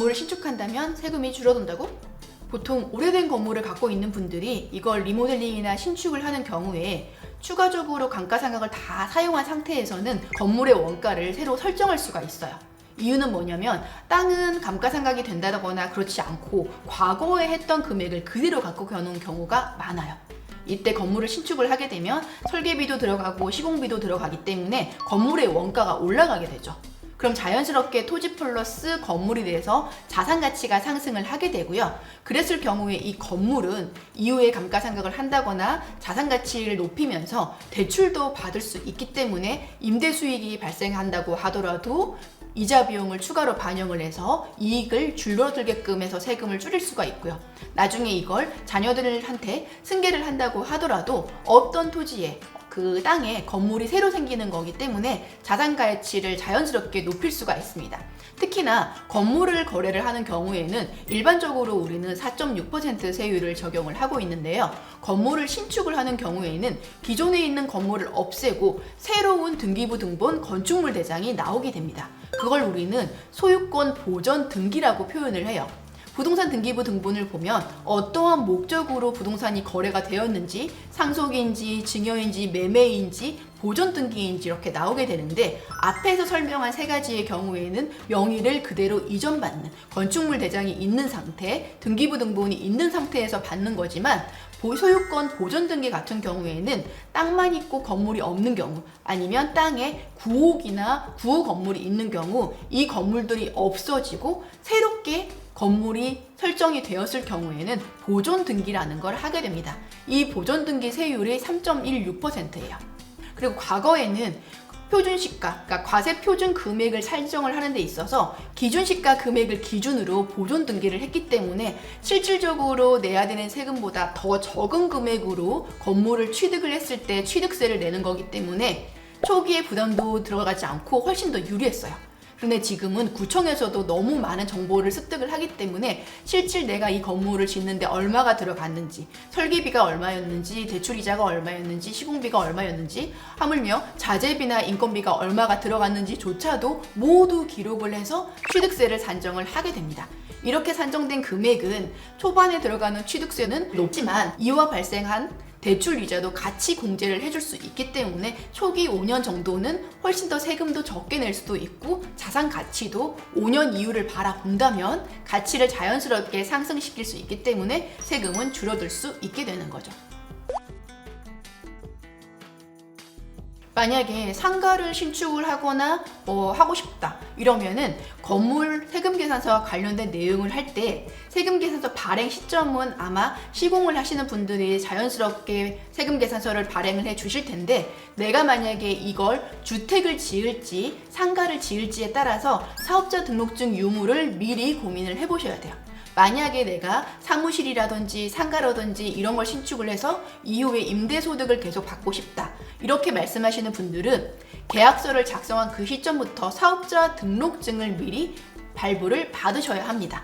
건물을 신축한다면 세금이 줄어든다고? 보통 오래된 건물을 갖고 있는 분들이 이걸 리모델링이나 신축을 하는 경우에 추가적으로 감가상각을 다 사용한 상태에서는 건물의 원가를 새로 설정할 수가 있어요. 이유는 뭐냐면 땅은 감가상각이 된다거나 그렇지 않고 과거에 했던 금액을 그대로 갖고 가는 경우가 많아요. 이때 건물을 신축을 하게 되면 설계비도 들어가고 시공비도 들어가기 때문에 건물의 원가가 올라가게 되죠. 그럼 자연스럽게 토지 플러스 건물이 돼서 자산 가치가 상승을 하게 되고요. 그랬을 경우에 이 건물은 이후에 감가상각을 한다거나 자산 가치를 높이면서 대출도 받을 수 있기 때문에 임대 수익이 발생한다고 하더라도 이자 비용을 추가로 반영을 해서 이익을 줄어들게끔 해서 세금을 줄일 수가 있고요. 나중에 이걸 자녀들한테 승계를 한다고 하더라도 어떤 토지에 그 땅에 건물이 새로 생기는 거기 때문에 자산 가치를 자연스럽게 높일 수가 있습니다. 특히나 건물을 거래를 하는 경우에는 일반적으로 우리는 4.6% 세율을 적용을 하고 있는데요. 건물을 신축을 하는 경우에는 기존에 있는 건물을 없애고 새로운 등기부 등본 건축물 대장이 나오게 됩니다. 그걸 우리는 소유권 보전 등기라고 표현을 해요. 부동산 등기부 등본을 보면 어떠한 목적으로 부동산이 거래가 되었는지 상속인지 증여인지 매매인지 보존 등기인지 이렇게 나오게 되는데 앞에서 설명한 세 가지의 경우에는 명의를 그대로 이전받는 건축물 대장이 있는 상태, 등기부 등본이 있는 상태에서 받는 거지만 소유권 보존 등기 같은 경우에는 땅만 있고 건물이 없는 경우 아니면 땅에 구옥이나 구호 건물이 있는 경우 이 건물들이 없어지고 새롭게 건물이 설정이 되었을 경우에는 보존 등기라는 걸 하게 됩니다. 이 보존 등기 세율이 3.16%예요. 그리고 과거에는 표준시가, 그러니까 과세 표준 금액을 산정을 하는 데 있어서 기준시가 금액을 기준으로 보존 등기를 했기 때문에 실질적으로 내야 되는 세금보다 더 적은 금액으로 건물을 취득을 했을 때 취득세를 내는 거기 때문에 초기에 부담도 들어가지 않고 훨씬 더 유리했어요. 그런데 지금은 구청에서도 너무 많은 정보를 습득을 하기 때문에 실질 내가 이 건물을 짓는데 얼마가 들어갔는지, 설계비가 얼마였는지, 대출이자가 얼마였는지, 시공비가 얼마였는지, 하물며 자재비나 인건비가 얼마가 들어갔는지조차도 모두 기록을 해서 취득세를 산정을 하게 됩니다. 이렇게 산정된 금액은 초반에 들어가는 취득세는 높지만 이와 발생한 대출 이자도 같이 공제를 해줄 수 있기 때문에 초기 5년 정도는 훨씬 더 세금도 적게 낼 수도 있고 자산 가치도 5년 이후를 바라본다면 가치를 자연스럽게 상승시킬 수 있기 때문에 세금은 줄어들 수 있게 되는 거죠. 만약에 상가를 신축을 하거나 하고 싶다 이러면은 건물 세금계산서와 관련된 내용을 할 때 세금계산서 발행 시점은 아마 시공을 하시는 분들이 자연스럽게 세금계산서를 발행을 해 주실 텐데 내가 만약에 이걸 주택을 지을지 상가를 지을지에 따라서 사업자 등록증 유무를 미리 고민을 해 보셔야 돼요. 만약에 내가 사무실이라든지 상가라든지 이런 걸 신축을 해서 이후에 임대소득을 계속 받고 싶다 이렇게 말씀하시는 분들은 계약서를 작성한 그 시점부터 사업자 등록증을 미리 발부를 받으셔야 합니다.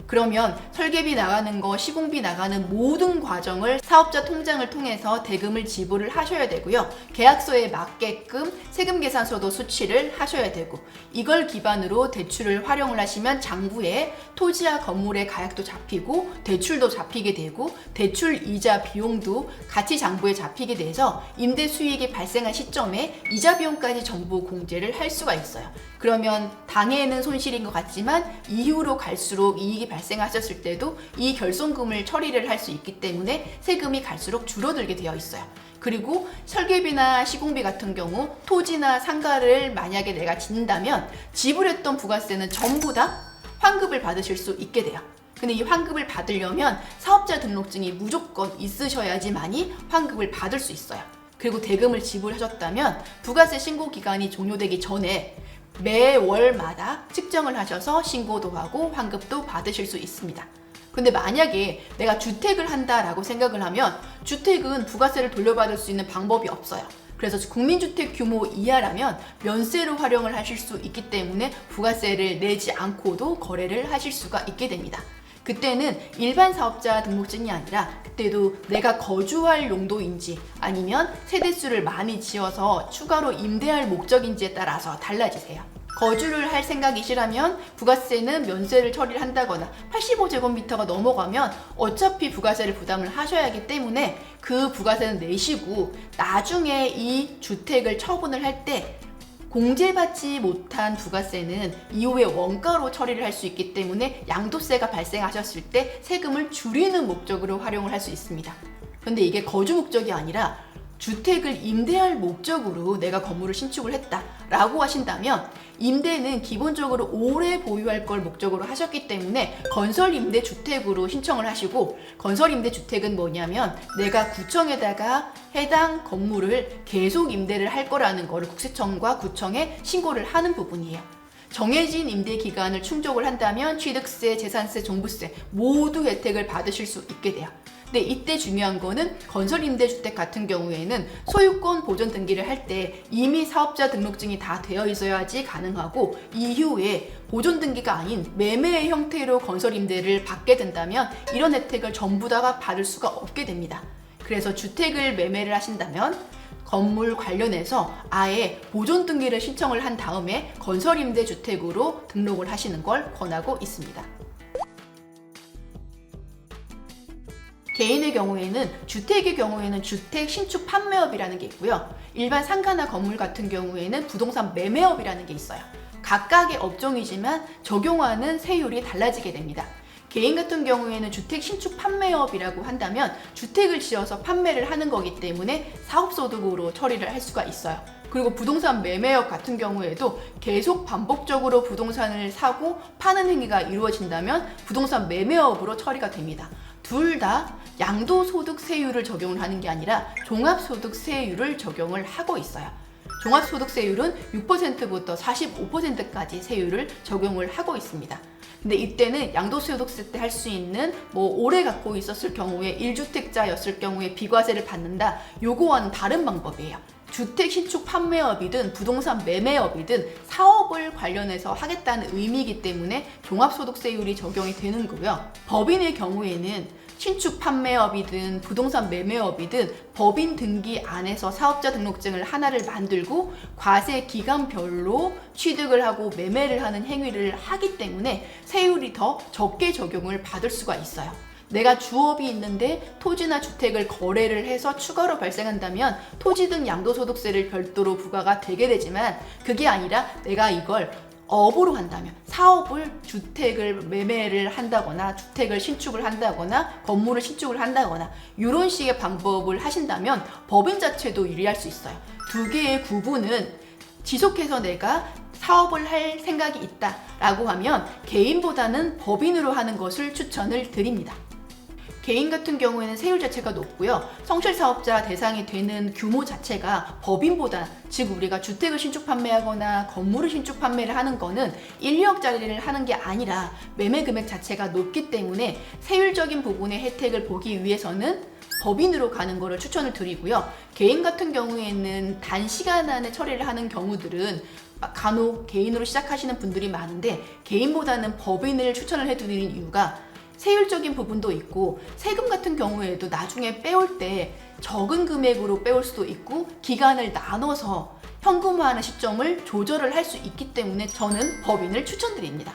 그러면 설계비 나가는 거, 시공비 나가는 모든 과정을 사업자 통장을 통해서 대금을 지불을 하셔야 되고요. 계약서에 맞게끔 세금계산서도 수취를 하셔야 되고 이걸 기반으로 대출을 활용을 하시면 장부에 토지와 건물의 가액도 잡히고 대출도 잡히게 되고 대출 이자 비용도 같이 장부에 잡히게 돼서 임대 수익이 발생한 시점에 이자 비용까지 전부 공제를 할 수가 있어요. 그러면 당해는 손실인 것 같지만 이후로 갈수록 이익이 발생하셨을 때도 이 결손금을 처리를 할 수 있기 때문에 세금이 갈수록 줄어들게 되어 있어요. 그리고 설계비나 시공비 같은 경우 토지나 상가를 만약에 내가 짓는다면 지불했던 부가세는 전부 다 환급을 받으실 수 있게 돼요. 근데 이 환급을 받으려면 사업자 등록증이 무조건 있으셔야지만이 환급을 받을 수 있어요. 그리고 대금을 지불하셨다면 부가세 신고 기간이 종료되기 전에 매월마다 측정을 하셔서 신고도 하고 환급도 받으실 수 있습니다. 근데 만약에 내가 주택을 한다라고 생각을 하면 주택은 부가세를 돌려받을 수 있는 방법이 없어요. 그래서 국민주택 규모 이하라면 면세로 활용을 하실 수 있기 때문에 부가세를 내지 않고도 거래를 하실 수가 있게 됩니다. 그때는 일반 사업자 등록증이 아니라 그때도 내가 거주할 용도인지 아니면 세대수를 많이 지어서 추가로 임대할 목적인지에 따라서 달라지세요. 거주를 할 생각이시라면 부가세는 면세를 처리를 한다거나 85제곱미터가 넘어가면 어차피 부가세를 부담을 하셔야 하기 때문에 그 부가세는 내시고 나중에 이 주택을 처분을 할 때 공제받지 못한 부가세는 이후에 원가로 처리를 할 수 있기 때문에 양도세가 발생하셨을 때 세금을 줄이는 목적으로 활용을 할 수 있습니다. 그런데 이게 거주 목적이 아니라 주택을 임대할 목적으로 내가 건물을 신축을 했다라고 하신다면 임대는 기본적으로 오래 보유할 걸 목적으로 하셨기 때문에 건설임대주택으로 신청을 하시고, 건설임대주택은 뭐냐면 내가 구청에다가 해당 건물을 계속 임대를 할 거라는 거를 국세청과 구청에 신고를 하는 부분이에요. 정해진 임대 기간을 충족을 한다면 취득세, 재산세, 종부세 모두 혜택을 받으실 수 있게 돼요. 근데 이때 중요한 거는 건설임대주택 같은 경우에는 소유권 보존 등기를 할 때 이미 사업자 등록증이 다 되어 있어야지 가능하고, 이후에 보존 등기가 아닌 매매의 형태로 건설임대를 받게 된다면 이런 혜택을 전부 다 받을 수가 없게 됩니다. 그래서 주택을 매매를 하신다면 건물 관련해서 아예 보존 등기를 신청을 한 다음에 건설임대주택으로 등록을 하시는 걸 권하고 있습니다. 개인의 경우에는, 주택의 경우에는 주택 신축 판매업이라는 게 있고요. 일반 상가나 건물 같은 경우에는 부동산 매매업이라는 게 있어요. 각각의 업종이지만 적용하는 세율이 달라지게 됩니다. 개인 같은 경우에는 주택 신축 판매업이라고 한다면 주택을 지어서 판매를 하는 거기 때문에 사업소득으로 처리를 할 수가 있어요. 그리고 부동산 매매업 같은 경우에도 계속 반복적으로 부동산을 사고 파는 행위가 이루어진다면 부동산 매매업으로 처리가 됩니다. 둘 다 양도소득세율을 적용을 하는 게 아니라 종합소득세율을 적용을 하고 있어요. 종합소득세율은 6%부터 45%까지 세율을 적용을 하고 있습니다. 근데 이때는 양도소득세 때 할 수 있는 오래 갖고 있었을 경우에 1주택자였을 경우에 비과세를 받는다, 요거와는 다른 방법이에요. 주택 신축 판매업이든 부동산 매매업이든 사업을 관련해서 하겠다는 의미이기 때문에 종합소득세율이 적용이 되는 거고요. 법인의 경우에는 신축 판매업이든 부동산 매매업이든 법인 등기 안에서 사업자 등록증을 하나를 만들고 과세 기간별로 취득을 하고 매매를 하는 행위를 하기 때문에 세율이 더 적게 적용을 받을 수가 있어요. 내가 주업이 있는데 토지나 주택을 거래를 해서 추가로 발생한다면 토지 등 양도소득세를 별도로 부과가 되게 되지만, 그게 아니라 내가 이걸 업으로 한다면, 사업을 주택을 매매를 한다거나 주택을 신축을 한다거나 건물을 신축을 한다거나 이런 식의 방법을 하신다면 법인 자체도 유리할 수 있어요. 두 개의 구분은 지속해서 내가 사업을 할 생각이 있다라고 하면 개인보다는 법인으로 하는 것을 추천을 드립니다. 개인 같은 경우에는 세율 자체가 높고요. 성실사업자 대상이 되는 규모 자체가 법인보다, 즉 우리가 주택을 신축 판매하거나 건물을 신축 판매를 하는 거는 1, 2억짜리를 하는 게 아니라 매매 금액 자체가 높기 때문에 세율적인 부분의 혜택을 보기 위해서는 법인으로 가는 거를 추천을 드리고요. 개인 같은 경우에는 단시간 안에 처리를 하는 경우들은 간혹 개인으로 시작하시는 분들이 많은데, 개인보다는 법인을 추천을 해드리는 이유가 세율적인 부분도 있고, 세금 같은 경우에도 나중에 빼올 때 적은 금액으로 빼올 수도 있고 기간을 나눠서 현금화하는 시점을 조절을 할 수 있기 때문에 저는 법인을 추천드립니다.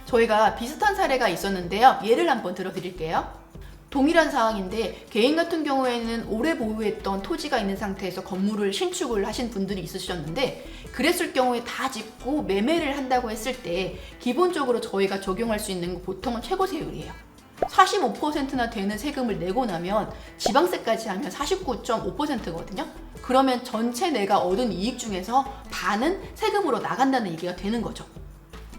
저희가 비슷한 사례가 있었는데요. 예를 한번 들어드릴게요. 동일한 상황인데 개인 같은 경우에는 오래 보유했던 토지가 있는 상태에서 건물을 신축을 하신 분들이 있으셨는데, 그랬을 경우에 다 짓고 매매를 한다고 했을 때 기본적으로 저희가 적용할 수 있는 거 보통은 최고세율이에요. 45%나 되는 세금을 내고 나면 지방세까지 하면 49.5%거든요. 그러면 전체 내가 얻은 이익 중에서 반은 세금으로 나간다는 얘기가 되는 거죠.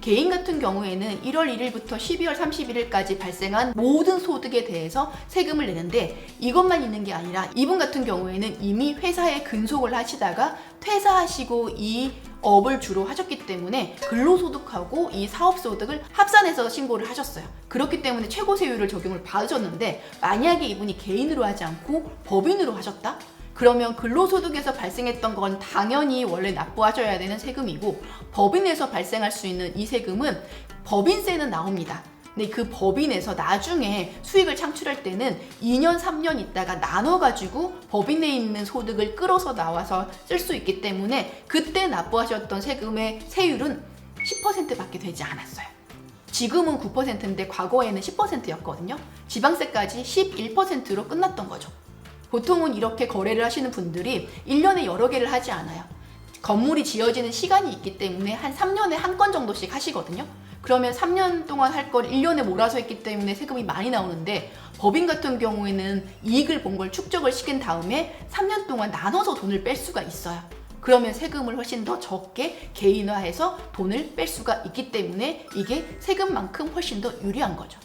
개인 같은 경우에는 1월 1일부터 12월 31일까지 발생한 모든 소득에 대해서 세금을 내는데, 이것만 있는 게 아니라 이분 같은 경우에는 이미 회사에 근속을 하시다가 퇴사하시고 이 업을 주로 하셨기 때문에 근로소득하고 이 사업소득을 합산해서 신고를 하셨어요. 그렇기 때문에 최고세율을 적용을 받으셨는데, 만약에 이분이 개인으로 하지 않고 법인으로 하셨다? 그러면 근로소득에서 발생했던 건 당연히 원래 납부하셔야 되는 세금이고, 법인에서 발생할 수 있는 이 세금은 법인세는 나옵니다. 근데 그 법인에서 나중에 수익을 창출할 때는 2년, 3년 있다가 나눠가지고 법인에 있는 소득을 끌어서 나와서 쓸 수 있기 때문에 그때 납부하셨던 세금의 세율은 10%밖에 되지 않았어요. 지금은 9%인데 과거에는 10%였거든요. 지방세까지 11%로 끝났던 거죠. 보통은 이렇게 거래를 하시는 분들이 1년에 여러 개를 하지 않아요. 건물이 지어지는 시간이 있기 때문에 한 3년에 한 건 정도씩 하시거든요. 그러면 3년 동안 할 걸 1년에 몰아서 했기 때문에 세금이 많이 나오는데, 법인 같은 경우에는 이익을 본 걸 축적을 시킨 다음에 3년 동안 나눠서 돈을 뺄 수가 있어요. 그러면 세금을 훨씬 더 적게 개인화해서 돈을 뺄 수가 있기 때문에 이게 세금만큼 훨씬 더 유리한 거죠.